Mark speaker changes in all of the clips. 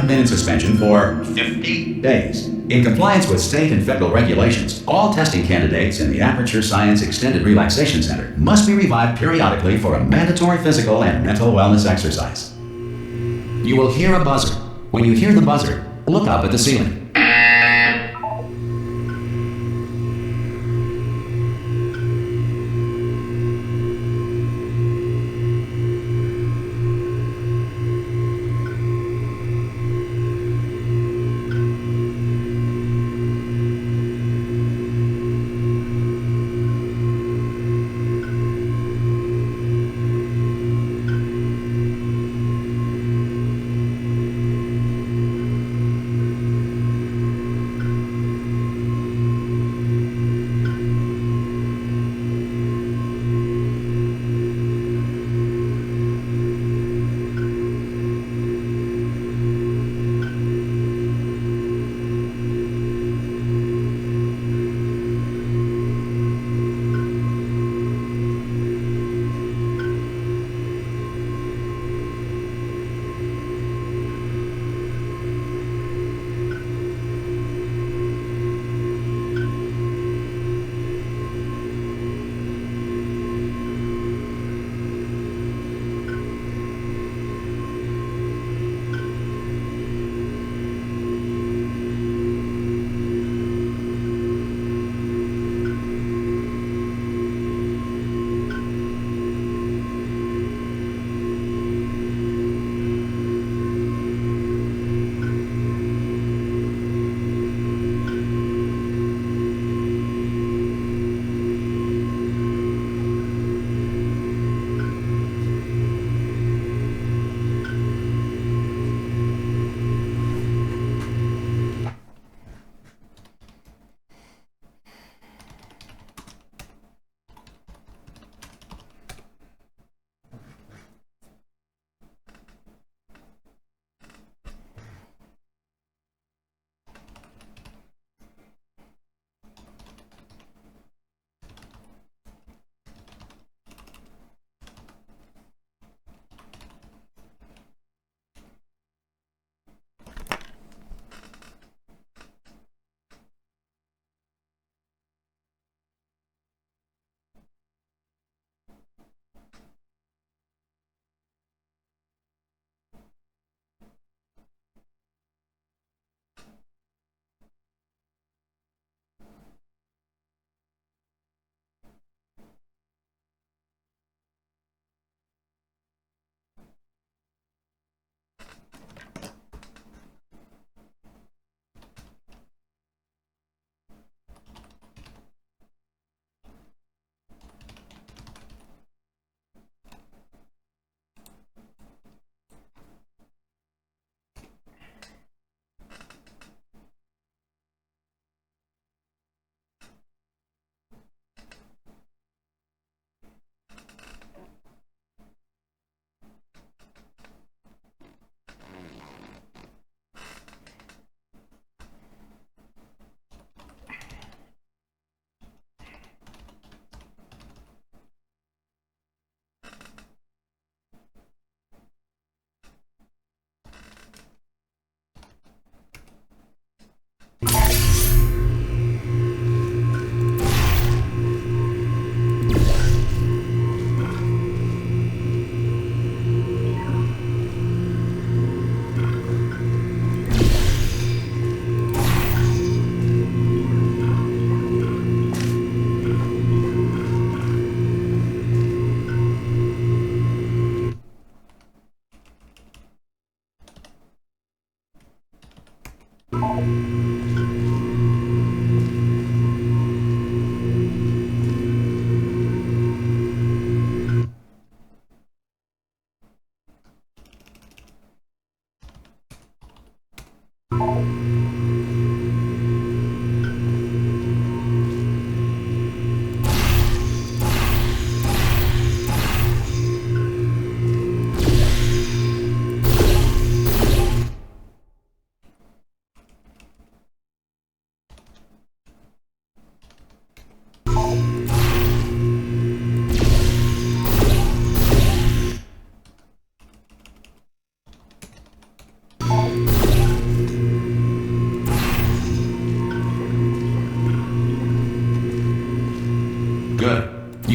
Speaker 1: been in suspension for 50 days. In compliance with state and federal regulations, all testing candidates in the Aperture Science Extended Relaxation Center must be revived periodically for a mandatory physical and mental wellness exercise. You will hear a buzzer. When you hear the buzzer, look up at the ceiling.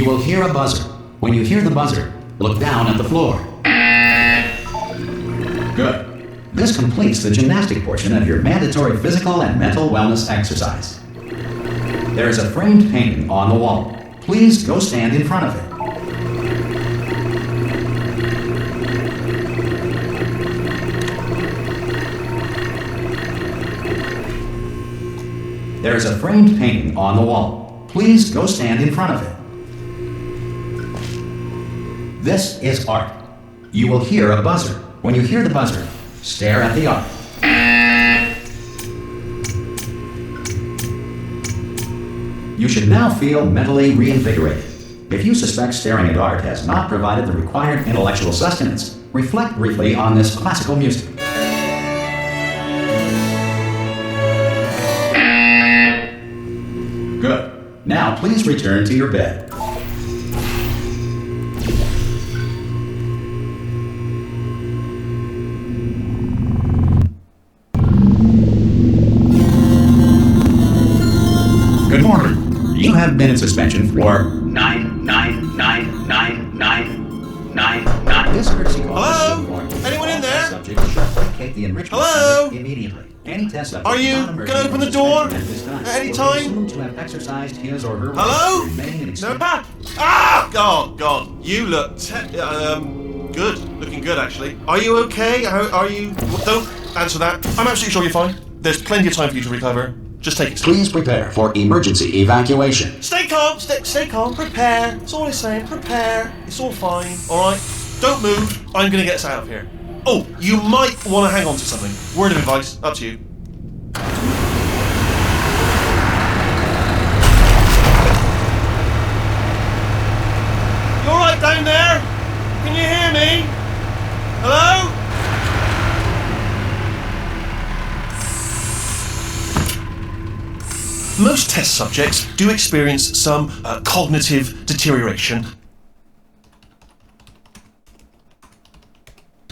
Speaker 1: will hear a buzzer. When you hear the buzzer, look down at the floor. Good. This completes the gymnastic portion of your mandatory physical and mental wellness exercise. There is a framed painting on the wall. Please go stand in front of it. There is a framed painting on the wall. Please go stand in front of it. This is art. You will hear a buzzer. When you hear the buzzer, stare at the art. You should now feel mentally reinvigorated. If you suspect staring at art has not provided the required intellectual sustenance, reflect briefly on this classical music. Good. Now please return to your bed. Good morning. You have been in suspension for 9999999. This courtesy call.
Speaker 2: Hello? Anyone in there?
Speaker 1: Subject should vacate the enrichment
Speaker 2: Hello?
Speaker 1: center immediately. Any test subject
Speaker 2: Are you
Speaker 1: not
Speaker 2: gonna
Speaker 1: emerging
Speaker 2: open
Speaker 1: from
Speaker 2: the door
Speaker 1: suspension at this time
Speaker 2: at any
Speaker 1: will be
Speaker 2: time?
Speaker 1: assumed to have exercised his or her
Speaker 2: Hello?
Speaker 1: right to remain in
Speaker 2: No,
Speaker 1: extreme-
Speaker 2: back. God. You look good. Looking good, actually. Are you okay? Are you? Don't answer that. I'm absolutely sure you're fine. There's plenty of time for you to recover. Just take it.
Speaker 1: Please prepare for emergency evacuation.
Speaker 2: Stay calm. Stay calm. Prepare. That's all it's saying. Prepare. It's all fine. All right. Don't move. I'm gonna get us out of here. Oh, you might want to hang on to something. Word of advice. Up to you. You all right down there? Can you hear me? Hello? Most test subjects do experience some cognitive deterioration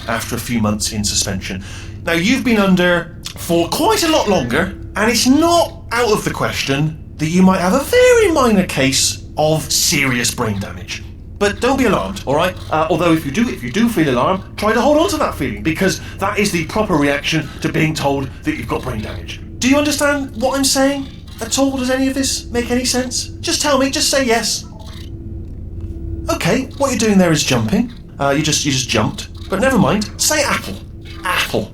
Speaker 2: after a few months in suspension. Now, you've been under for quite a lot longer, and it's not out of the question that you might have a very minor case of serious brain damage. But don't be alarmed, all right? Although if you do feel alarmed, try to hold on to that feeling, because that is the proper reaction to being told that you've got brain damage. Do you understand what I'm saying at all? Does any of this make any sense? Just tell me. Just say yes. Okay, what you're doing there is jumping. You just jumped. But never mind. Say apple. Apple.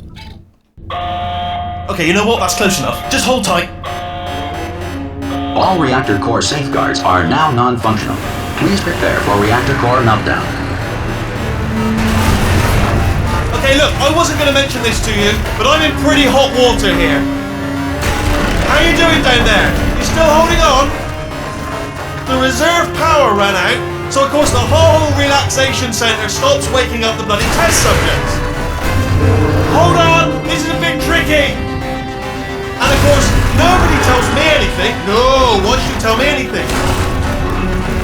Speaker 2: Okay, you know what? That's close enough. Just hold tight.
Speaker 1: All reactor core safeguards are now non-functional. Please prepare for reactor core meltdown.
Speaker 2: Okay, look, I wasn't going to mention this to you, but I'm in pretty hot water here. How you doing down there? You still holding on? The reserve power ran out, so of course the whole relaxation centre stops waking up the bloody test subjects. Hold on, this is a bit tricky. And of course, nobody tells me anything. No, why should you tell me anything?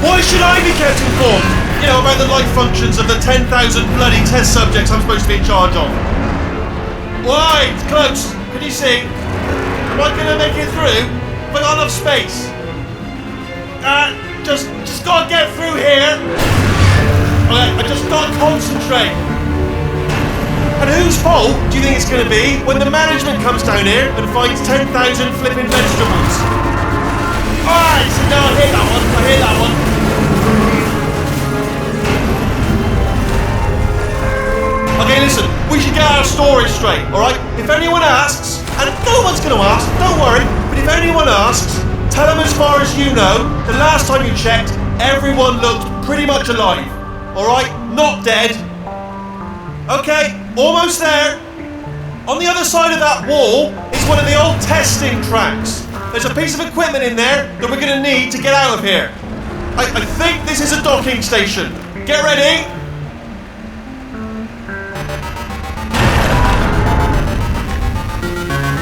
Speaker 2: Why should I be kept informed? You know, about the life functions of the 10,000 bloody test subjects I'm supposed to be in charge of. Why? It's close. Can you see? Am I gonna make it through? Have I got enough space? Just gotta get through here. I just gotta concentrate. And whose fault do you think it's gonna be when the management comes down here and finds 10,000 flipping vegetables? Alright, so now I hear that one. Okay, listen, we should get our story straight, alright? If anyone asks, and no one's gonna ask, don't worry, but if anyone asks, tell them as far as you know, the last time you checked, everyone looked pretty much alive. Alright? Not dead. Okay, almost there. On the other side of that wall is one of the old testing tracks. There's a piece of equipment in there that we're gonna need to get out of here. I think this is a docking station. Get ready.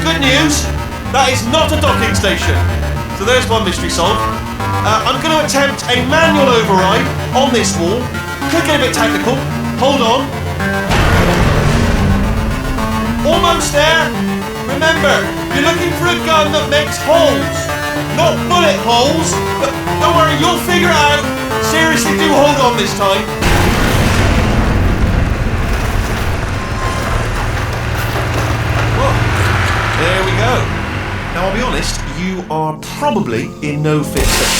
Speaker 2: Good news, that is not a docking station. So there's one mystery solved. I'm going to attempt a manual override on this wall. Could get a bit technical. Hold on. Almost there. Remember, you're looking for a gun that makes holes. Not bullet holes, but don't worry, you'll figure it out. seriously do hold on this time. Whoa. There we go. Now I'll be honest, you are probably in no fit state.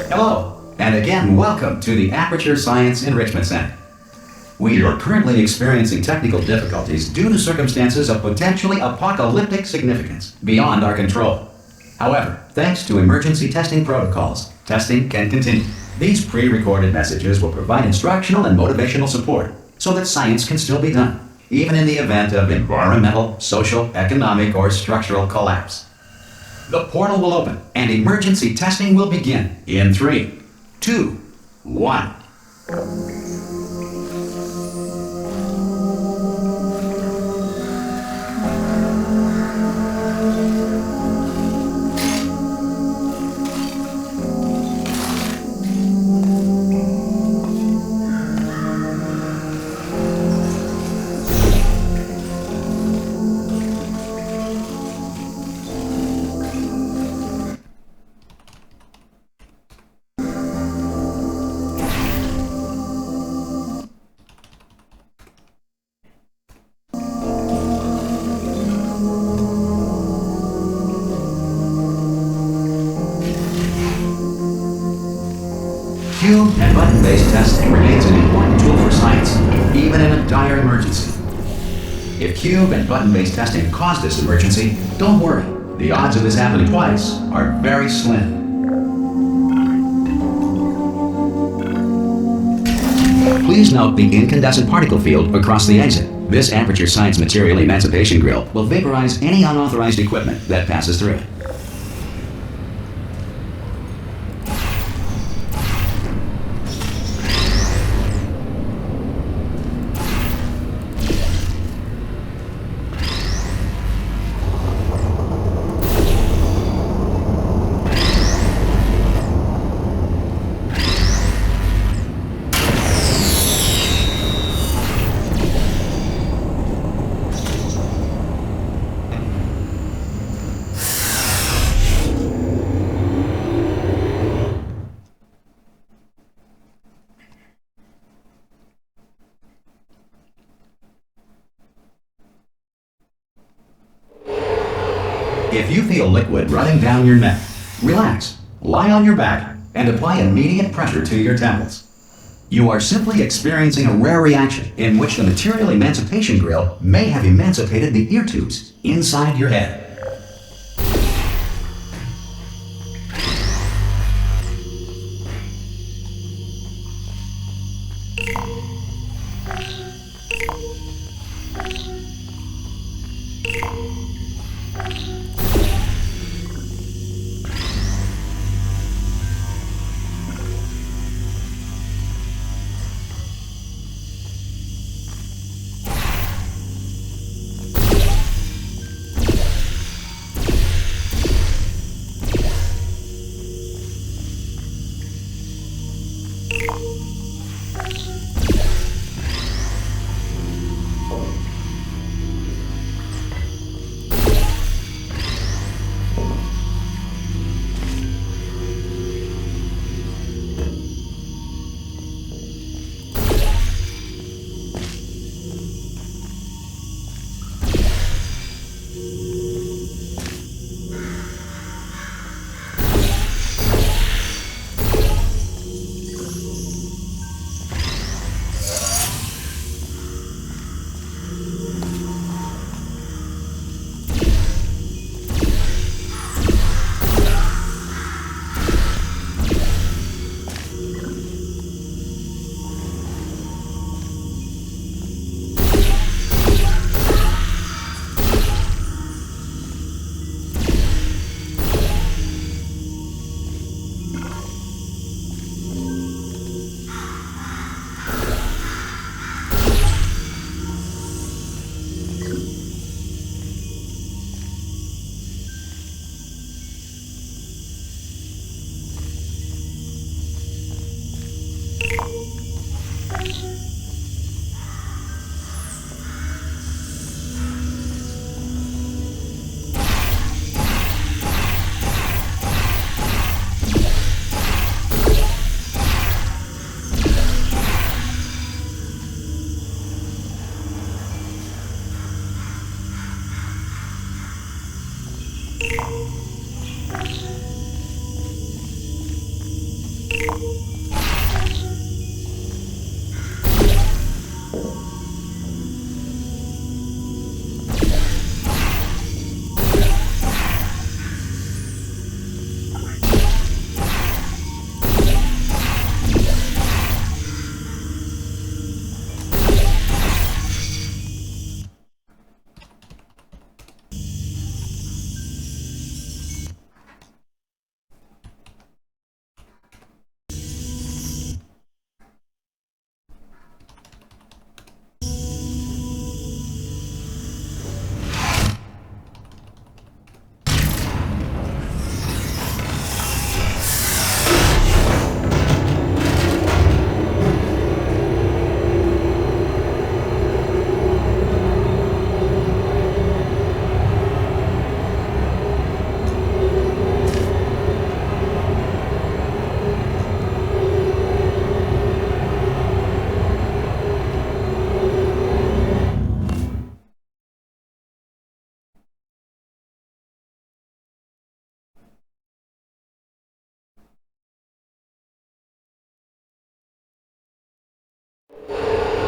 Speaker 1: Hello, and again, welcome to the Aperture Science Enrichment Center. We are currently experiencing technical difficulties due to circumstances of potentially apocalyptic significance beyond our control. However, thanks to emergency testing protocols, testing can continue. These pre-recorded messages will provide instructional and motivational support so that science can still be done, even in the event of environmental, social, economic, or structural collapse. The portal will open and emergency testing will begin in 3, 2, 1. Cube and button-based testing remains an important tool for science, even in a dire emergency. If cube and button-based testing caused this emergency, don't worry. The odds of this happening twice are very slim. Please note the incandescent particle field across the exit. This Aperture Science Material Emancipation Grill will vaporize any unauthorized equipment that passes through it. If you feel liquid running down your neck, relax, lie on your back, and apply immediate pressure to your temples. You are simply experiencing a rare reaction in which the Material Emancipation Grill may have emancipated the ear tubes inside your head.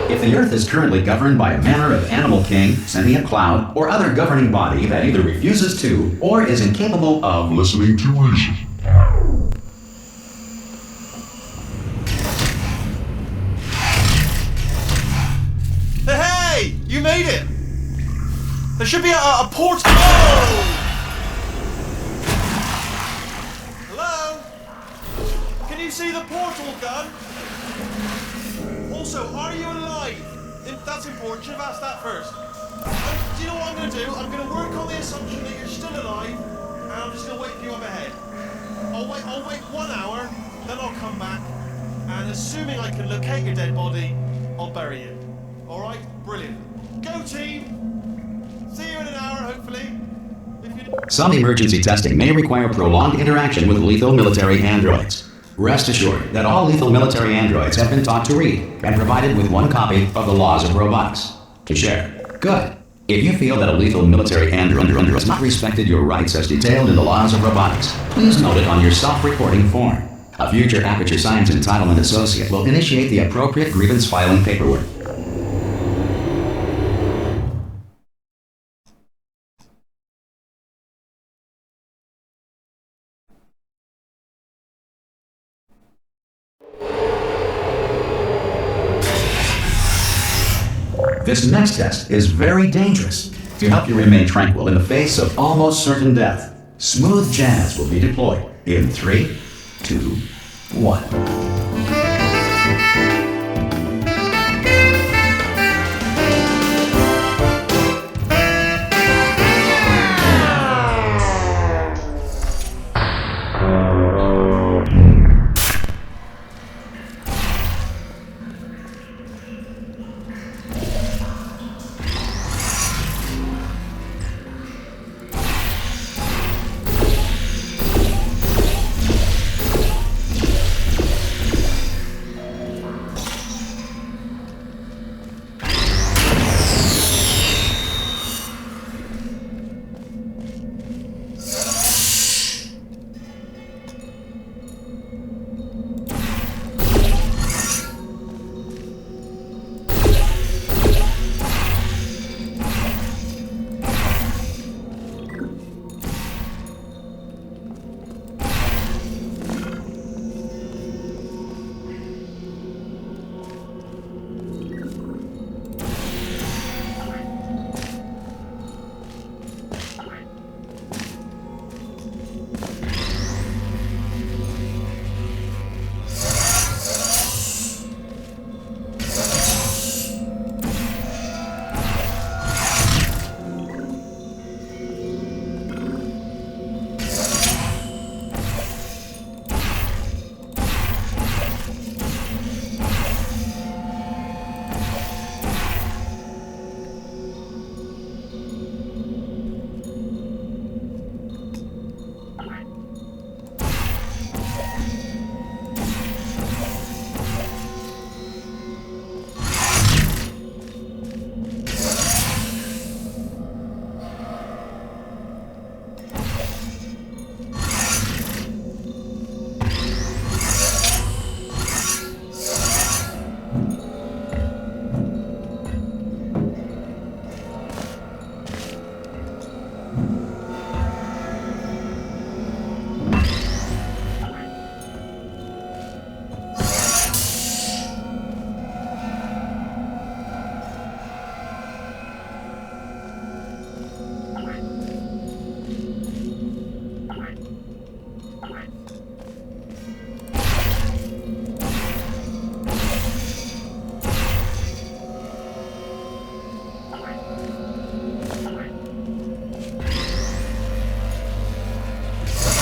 Speaker 1: If the Earth is currently governed by a manner of animal king, sentient cloud, or other governing body that either refuses to or is incapable of listening to reason.
Speaker 2: Hey! You made it! There should be a port. Oh! Hello? Can you see the portal gun? Also, are you alive? That's important. Should have asked that first. Do you know what I'm going to do? I'm going to work on the assumption that you're still alive, and I'm just going to wait for you up ahead. I'll wait 1 hour, then I'll come back, and assuming I can locate your dead body, I'll bury you. All right? Brilliant. Go team. See you in an hour, hopefully.
Speaker 1: Some emergency testing may require prolonged interaction with lethal military androids. Rest assured that all lethal military androids have been taught to read and provided with 1 copy of the Laws of Robotics to share. Good. If you feel that a lethal military android has not respected your rights as detailed in the Laws of Robotics, please note it on your self-reporting form. A future Aperture Science Entitlement Associate will initiate the appropriate grievance filing paperwork. This next test is very dangerous. To help you remain tranquil in the face of almost certain death, smooth jazz will be deployed in 3, 2, 1.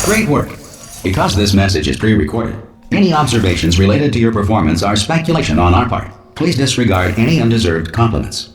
Speaker 1: Great work. Because this message is pre-recorded, any observations related to your performance are speculation on our part. Please disregard any undeserved compliments.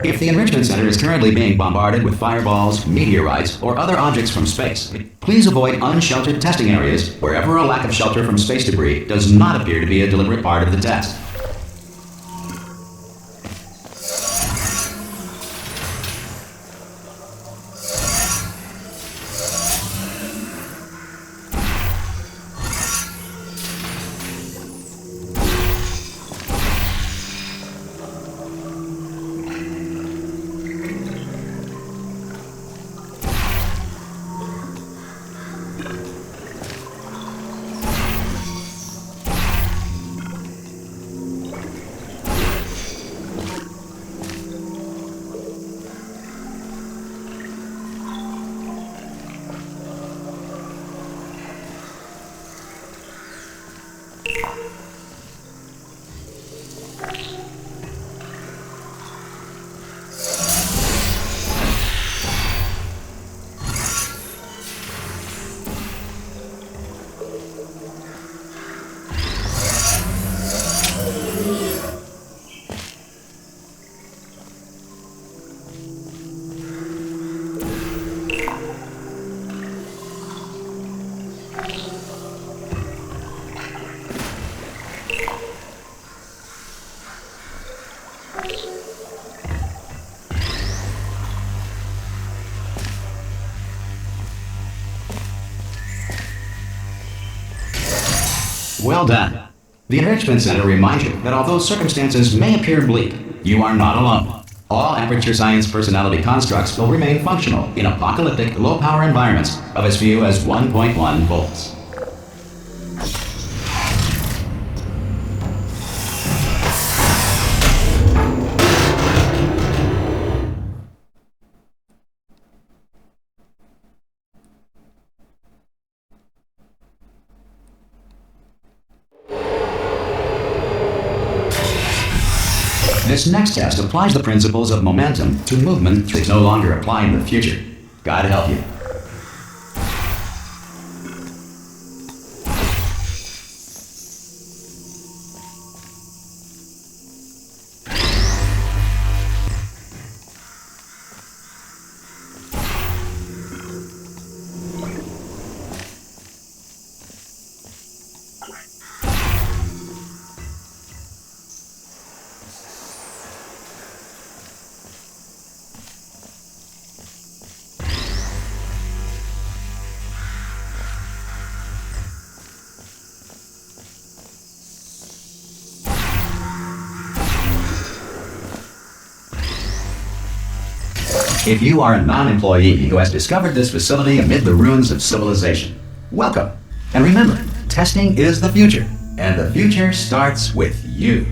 Speaker 1: If the Enrichment Center is currently being bombarded with fireballs, meteorites, or other objects from space, please avoid unsheltered testing areas wherever a lack of shelter from space debris does not appear to be a deliberate part of the test. Well done. The Enrichment Center reminds you that although circumstances may appear bleak, you are not alone. All Aperture Science personality constructs will remain functional in apocalyptic, low-power environments of as few as 1.1 volts. This next test applies the principles of momentum to movement that is no longer applied in the future. God help you. If you are a non-employee who has discovered this facility amid the ruins of civilization, welcome. And remember, testing is the future, and the future starts with you.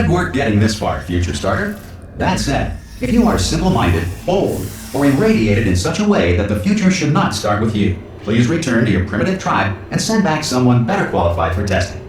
Speaker 1: Good work getting this far, future starter. That said, if you are simple-minded, old, or irradiated in such a way that the future should not start with you, please return to your primitive tribe and send back someone better qualified for testing.